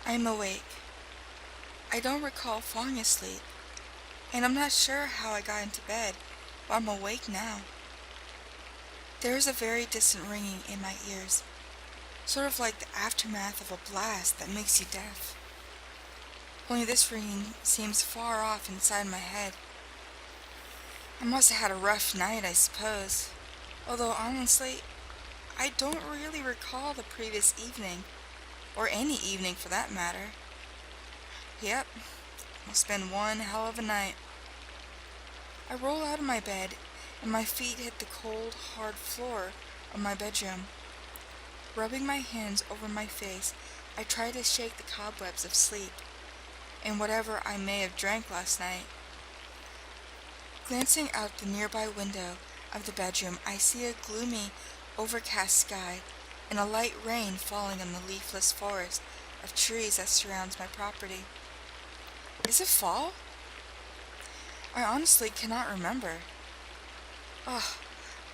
I'm awake. I don't recall falling asleep, and I'm not sure how I got into bed, but I'm awake now. There is a very distant ringing in my ears, sort of like the aftermath of a blast that makes you deaf. Only this ringing seems far off inside my head. I must have had a rough night, I suppose, although honestly, I don't really recall the previous evening, or any evening for that matter. Yep, must have been one hell of a night. I roll out of my bed, and my feet hit the cold, hard floor of my bedroom. Rubbing my hands over my face, I try to shake the cobwebs of sleep, and whatever I may have drank last night. Glancing out the nearby window of the bedroom, I see a gloomy, overcast sky, and a light rain falling on the leafless forest of trees that surrounds my property. Is it fall? I honestly cannot remember. Ugh,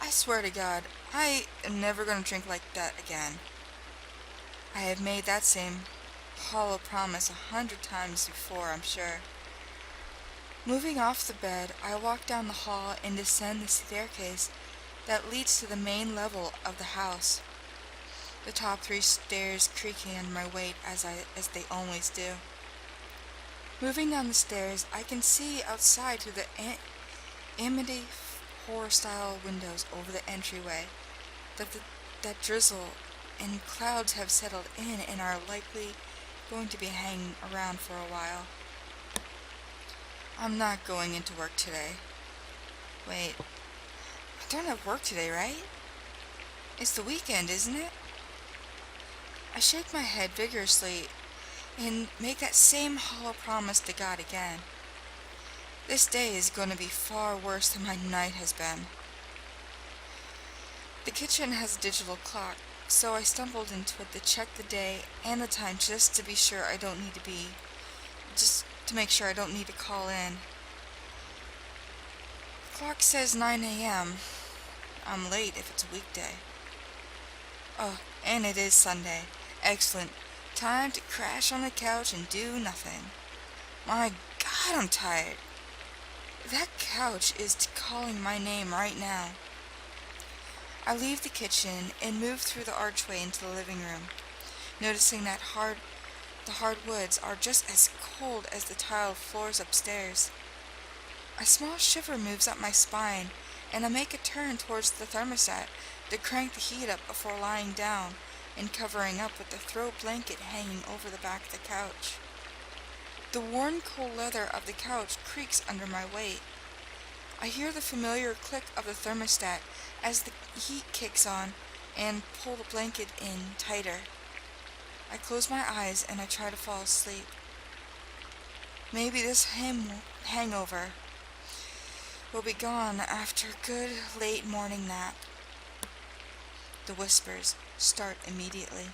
I swear to God, I am never going to drink like that again. I have made that same hollow promise 100 times before, I'm sure. Moving off the bed, I walk down the hall and descend the staircase that leads to the main level of the house. The top 3 stairs creaking under my weight as they always do. Moving down the stairs, I can see outside through the Amity horror-style windows over the entryway that drizzle and clouds have settled in and are likely going to be hanging around for a while. I'm not going into work today. Wait, I don't have work today, right? It's the weekend, isn't it? I shake my head vigorously and make that same hollow promise to God again. This day is going to be far worse than my night has been. The kitchen has a digital clock, so I stumbled into it to check the day and the time just to make sure I don't need to call in. The clock says 9 a.m. I'm late if it's a weekday. Oh, and it is Sunday. Excellent. Time to crash on the couch and do nothing. My God, I'm tired. That couch is calling my name right now. I leave the kitchen and move through the archway into the living room, noticing that the hardwoods are just as cold as the tiled floors upstairs. A small shiver moves up my spine, and I make a turn towards the thermostat to crank the heat up before lying down and covering up with the throw blanket hanging over the back of the couch. The worn cold leather of the couch creaks under my weight. I hear the familiar click of the thermostat as the heat kicks on and pull the blanket in tighter. I close my eyes and I try to fall asleep. Maybe this hangover will be gone after a good late morning nap. The whispers start immediately.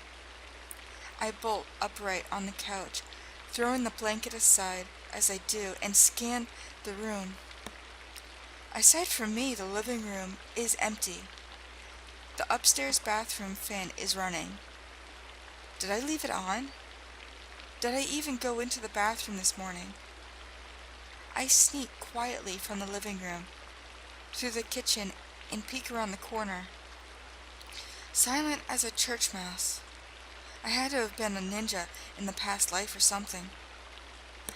I bolt upright on the couch, throwing the blanket aside as I do, and scan the room. Aside from me, the living room is empty. The upstairs bathroom fan is running. Did I leave it on? Did I even go into the bathroom this morning? I sneak quietly from the living room, through the kitchen, and peek around the corner. Silent as a church mouse. I had to have been a ninja in the past life or something.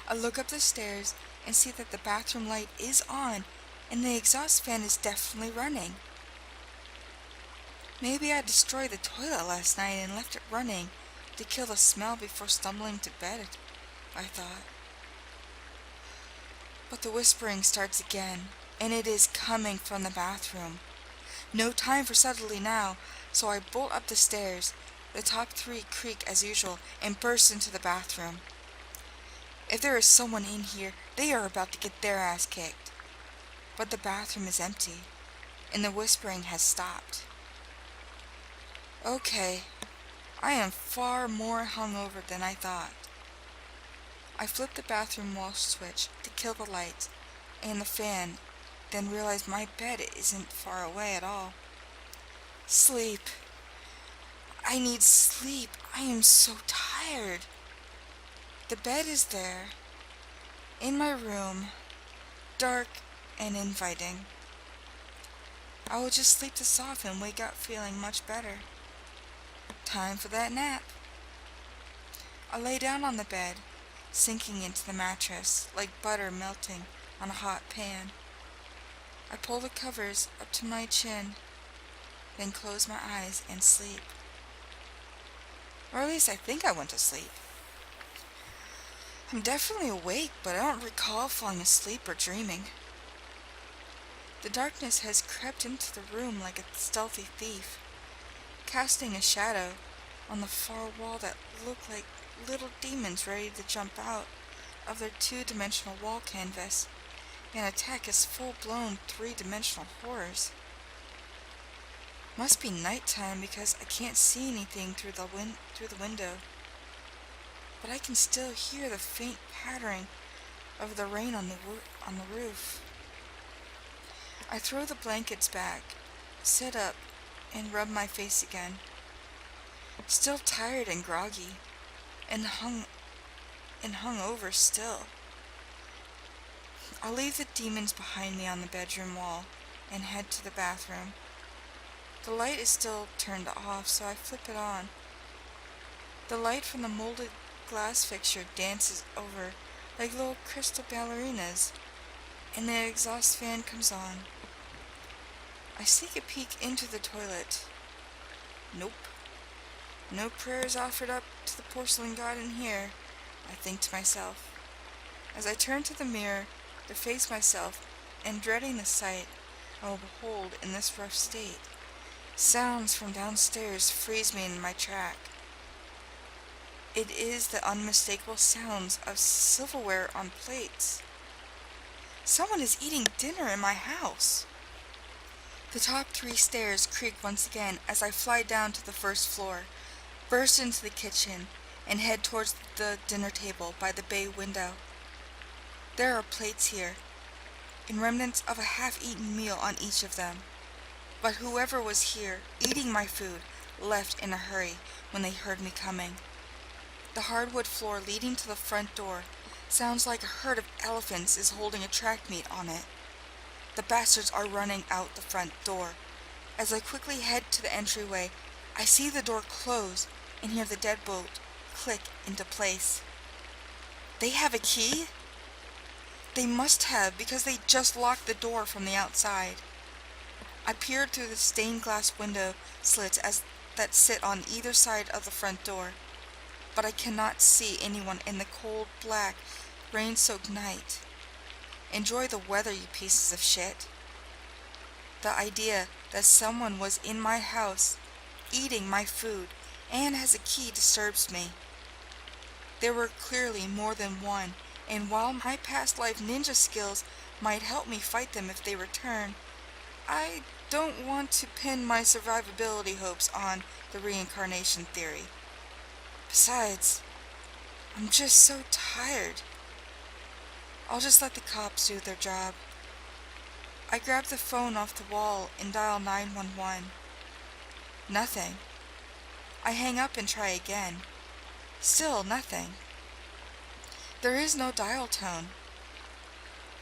I look up the stairs and see that the bathroom light is on and the exhaust fan is definitely running. Maybe I destroyed the toilet last night and left it running to kill the smell before stumbling to bed, I thought. But the whispering starts again, and it is coming from the bathroom. No time for subtlety now, so I bolt up the stairs. The top 3 creak as usual and burst into the bathroom. If there is someone in here, they are about to get their ass kicked. But the bathroom is empty, and the whispering has stopped. Okay, I am far more hungover than I thought. I flip the bathroom wall switch to kill the lights and the fan, then realize my bed isn't far away at all. Sleep. I need sleep. I am so tired. The bed is there, in my room, dark and inviting. I will just sleep this off and wake up feeling much better. Time for that nap. I lay down on the bed, sinking into the mattress like butter melting on a hot pan. I pull the covers up to my chin, then close my eyes and sleep. Or at least I think I went to sleep. I'm definitely awake, but I don't recall falling asleep or dreaming. The darkness has crept into the room like a stealthy thief, casting a shadow on the far wall that look like little demons ready to jump out of their two-dimensional wall canvas and attack as full-blown three-dimensional horrors. Must be nighttime because I can't see anything through the window, but I can still hear the faint pattering of the rain on the roof. I throw the blankets back, sit up, and rub my face again. Still tired and groggy, and hung over still. I'll leave the demons behind me on the bedroom wall and head to the bathroom. The light is still turned off, so I flip it on. The light from the molded glass fixture dances over like little crystal ballerinas, and the exhaust fan comes on. I sneak a peek into the toilet. Nope. No prayers offered up to the porcelain god in here, I think to myself, as I turn to the mirror to face myself, and dreading the sight I will behold in this rough state. Sounds from downstairs freeze me in my track. It is the unmistakable sounds of silverware on plates. Someone is eating dinner in my house. The top 3 stairs creak once again as I fly down to the first floor, burst into the kitchen, and head towards the dinner table by the bay window. There are plates here, and remnants of a half-eaten meal on each of them. But whoever was here, eating my food, left in a hurry when they heard me coming. The hardwood floor leading to the front door sounds like a herd of elephants is holding a track meet on it. The bastards are running out the front door. As I quickly head to the entryway, I see the door close and hear the deadbolt click into place. They have a key? They must have, because they just locked the door from the outside. I peered through the stained glass window slits that sit on either side of the front door, but I cannot see anyone in the cold, black, rain-soaked night. Enjoy the weather, you pieces of shit. The idea that someone was in my house, eating my food, and has a key disturbs me. There were clearly more than one, and while my past life ninja skills might help me fight them if they return, I don't want to pin my survivability hopes on the reincarnation theory. Besides, I'm just so tired. I'll just let the cops do their job. I grab the phone off the wall and dial 911. Nothing. I hang up and try again. Still nothing. There is no dial tone.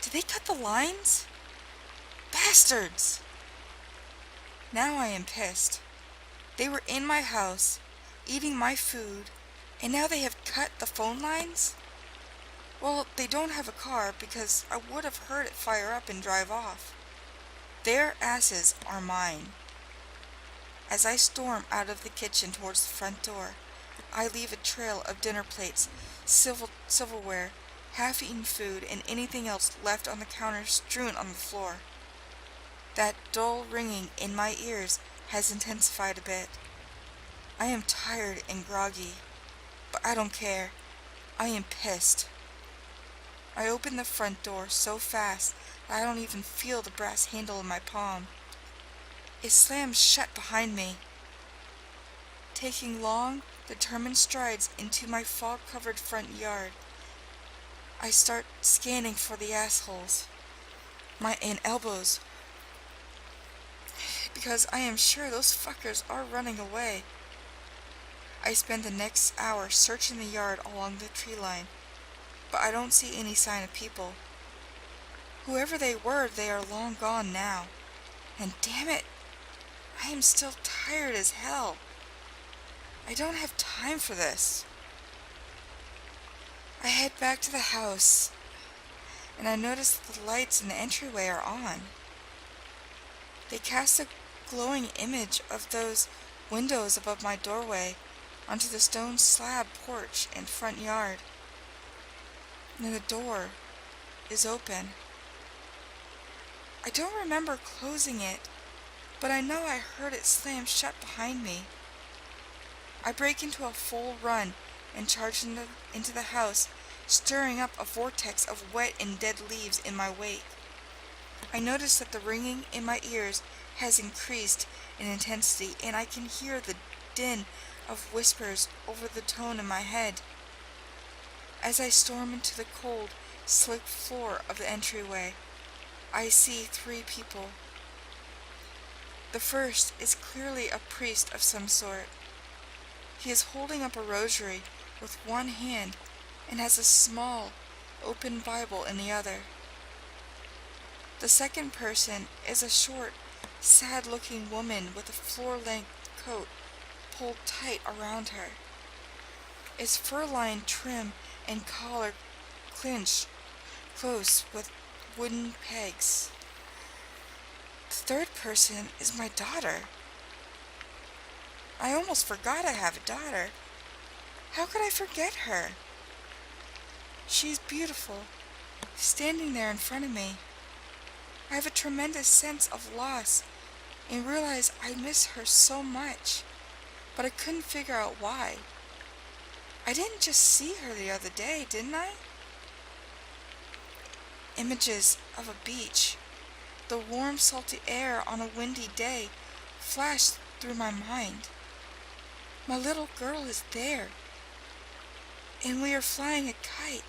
Did they cut the lines? Bastards! Now I am pissed. They were in my house, eating my food, and now they have cut the phone lines? Well, they don't have a car because I would have heard it fire up and drive off. Their asses are mine. As I storm out of the kitchen towards the front door, I leave a trail of dinner plates, silverware, half-eaten food, and anything else left on the counter strewn on the floor. That dull ringing in my ears has intensified a bit. I am tired and groggy, but I don't care. I am pissed. I open the front door so fast that I don't even feel the brass handle in my palm. It slams shut behind me. Taking long, determined strides into my fog-covered front yard, I start scanning for the assholes, and elbows, because I am sure those fuckers are running away. I spend the next hour searching the yard along the tree line, but I don't see any sign of people. Whoever they were, they are long gone now. And damn it, I am still tired as hell. I don't have time for this. I head back to the house, and I notice that the lights in the entryway are on. They cast a glowing image of those windows above my doorway onto the stone slab porch and front yard. And the door is open. I don't remember closing it, but I know I heard it slam shut behind me. I break into a full run and charge into the house, stirring up a vortex of wet and dead leaves in my wake. I notice that the ringing in my ears has increased in intensity, and I can hear the din of whispers over the tone in my head. As I storm into the cold, slick floor of the entryway, I see 3 people. The first is clearly a priest of some sort. He is holding up a rosary with one hand and has a small, open Bible in the other. The second person is a short, sad-looking woman with a floor-length coat pulled tight around her, its fur-lined trim and collar clinched close with wooden pegs. The third person is my daughter. I almost forgot I have a daughter. How could I forget her? She's beautiful, standing there in front of me. I have a tremendous sense of loss and realize I miss her so much, but I couldn't figure out why. I didn't just see her the other day, didn't I? Images of a beach, the warm, salty air on a windy day flashed through my mind. My little girl is there, and we are flying a kite.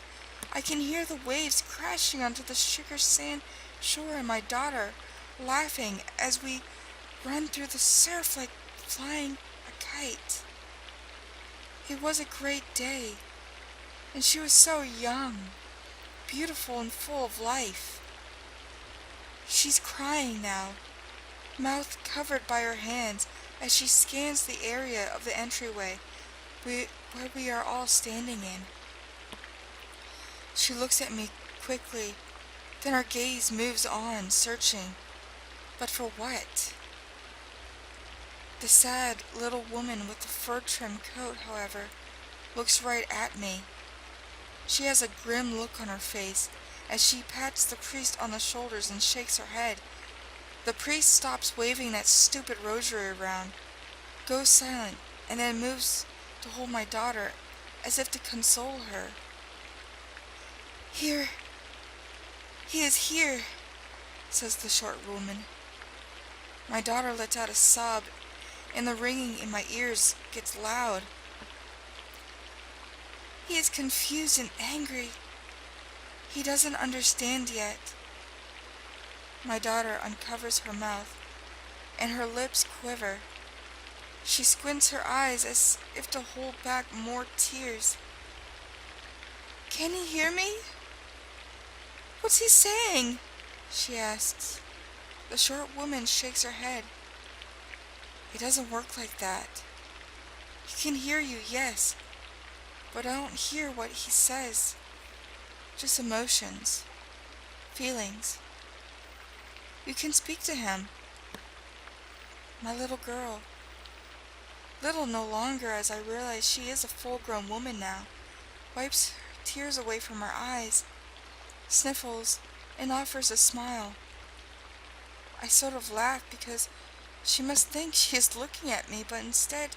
I can hear the waves crashing onto the sugar sand shore and my daughter laughing as we run through the surf like flying a kite. It was a great day, and she was so young, beautiful and full of life. She's crying now, mouth covered by her hands as she scans the area of the entryway where we are all standing in. She looks at me quickly, then our gaze moves on, searching. But for what? The sad little woman with the fur-trimmed coat, however, looks right at me. She has a grim look on her face as she pats the priest on the shoulders and shakes her head. The priest stops waving that stupid rosary around, goes silent, and then moves to hold my daughter as if to console her. "Here. He is here," says the short woman. My daughter lets out a sob, and the ringing in my ears gets loud. "He is confused and angry. He doesn't understand yet." My daughter uncovers her mouth, and her lips quiver. She squints her eyes as if to hold back more tears. "Can he hear me? What's he saying?" she asks. The short woman shakes her head. "It doesn't work like that. He can hear you, yes, but I don't hear what he says. Just emotions, feelings. You can speak to him." My little girl, little no longer as I realize she is a full-grown woman now, wipes tears away from her eyes, sniffles, and offers a smile. I sort of laugh because she must think she is looking at me, but instead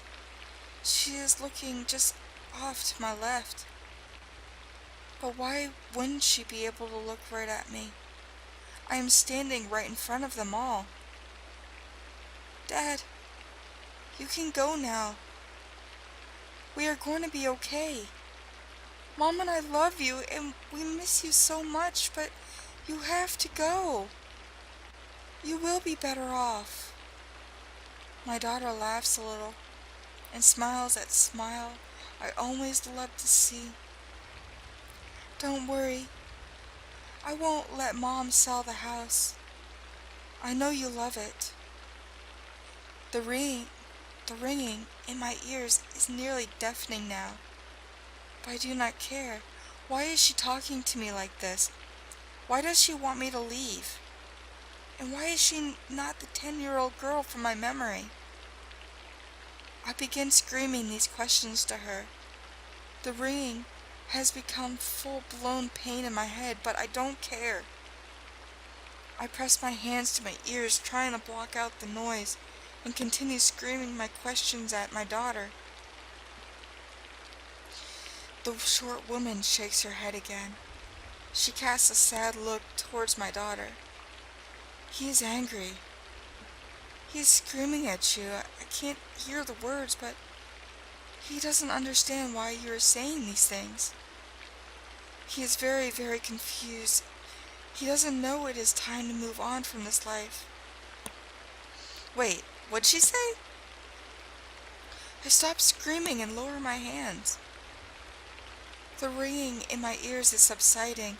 she is looking just off to my left. But why wouldn't she be able to look right at me? I am standing right in front of them all. "Dad, you can go now. We are going to be okay. Mom and I love you, and we miss you so much, but you have to go. You will be better off." My daughter laughs a little. and smiles that smile I always loved to see. Don't worry, I won't let Mom sell the house. I know you love it. The ring, the ringing in my ears is nearly deafening now, but I do not care. Why is she talking to me like this? Why does she want me to leave? And why is she not the 10-year-old girl from my memory? I begin screaming these questions to her. The ringing has become full-blown pain in my head, but I don't care. I press my hands to my ears, trying to block out the noise, and continue screaming my questions at my daughter. The short woman shakes her head again. She casts a sad look towards my daughter. He is angry. He is screaming at you. I can't hear the words, but he doesn't understand why you are saying these things. He is very, very confused. He doesn't know it is time to move on from this life. Wait, what'd she say? I stop screaming and lower my hands. The ringing in my ears is subsiding,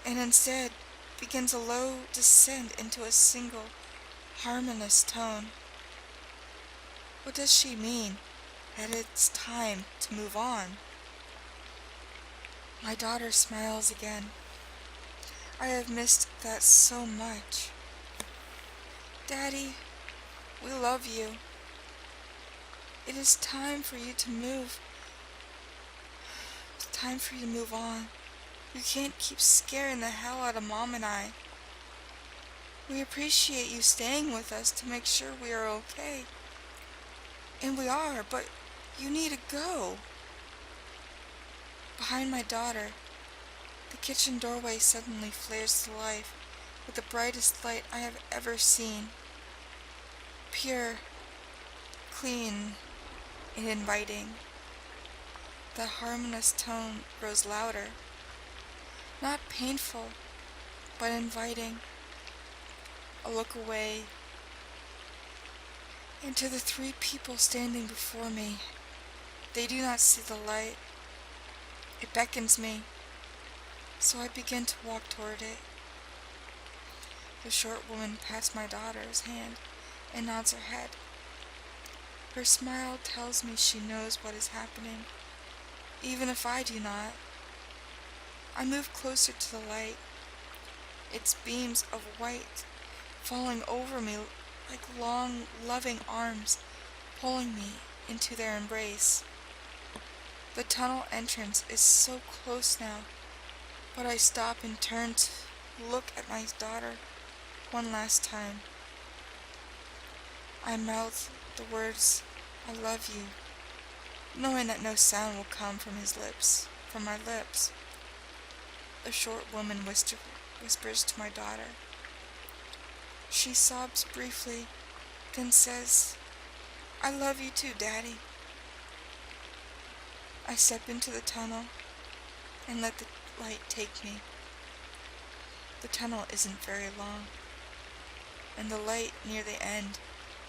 and instead begins a low descent into a single, harmonious tone. What does she mean? That it's time to move on. My daughter smiles again. I have missed that so much. Daddy, we love you. It is time for you to move. It's time for you to move on. You can't keep scaring the hell out of Mom and I. We appreciate you staying with us to make sure we are okay. And we are, but you need to go. Behind my daughter, the kitchen doorway suddenly flares to life with the brightest light I have ever seen. Pure, clean, and inviting. The harmonious tone grows louder. Not painful, but inviting. I look away, and to the three people standing before me. They do not see the light. It beckons me, so I begin to walk toward it. The short woman pats my daughter's hand and nods her head. Her smile tells me she knows what is happening, even if I do not. I move closer to the light, its beams of white falling over me like long, loving arms, pulling me into their embrace. The tunnel entrance is so close now, but I stop and turn to look at my daughter one last time. I mouth the words, "I love you," knowing that no sound will come from my lips. The short woman whispers to my daughter. She sobs briefly, then says, "I love you too, Daddy." I step into the tunnel and let the light take me. The tunnel isn't very long, and the light near the end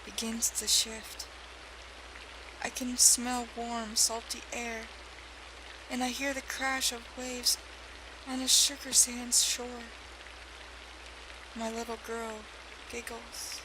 begins to shift. I can smell warm, salty air, and I hear the crash of waves on a sugar sand shore. My little girl giggles.